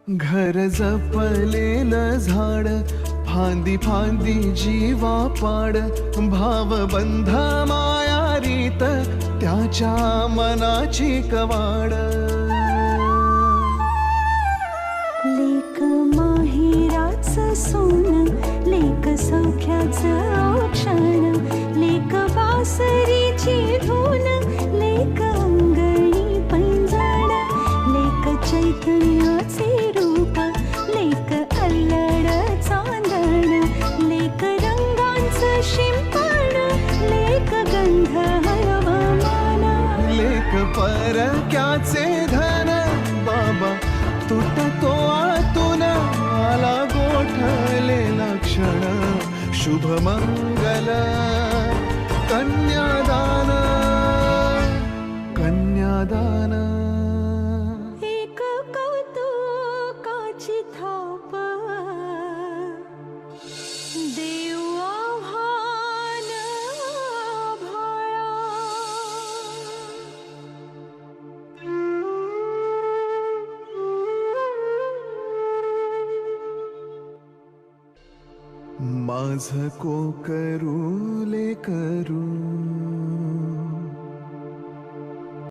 घर जपलेलं झाड, फांदी फांदी जीवा पाड, भावबंध माया रीत त्याच्या मनाची कवाड. लेक माहेराचं सोनं, लेक सौख्याचं औक्षण, लेक बासरीची धून, लेक अंगणी पैंजण, लेक चैतन्याचे रूप, लेक अल्लड चांदण, लेक रंगांचं शिंपण, लेक गंध हवामान, लेक परक्याचे धन, बाबा तुटतो आतून, आला गोठलेला क्षण, शुभ मंगल कन्यादान, कन्यादान. एक कौतुकाची थाप, देव आव्हान आभाळा. माझ कोकरू लेकरू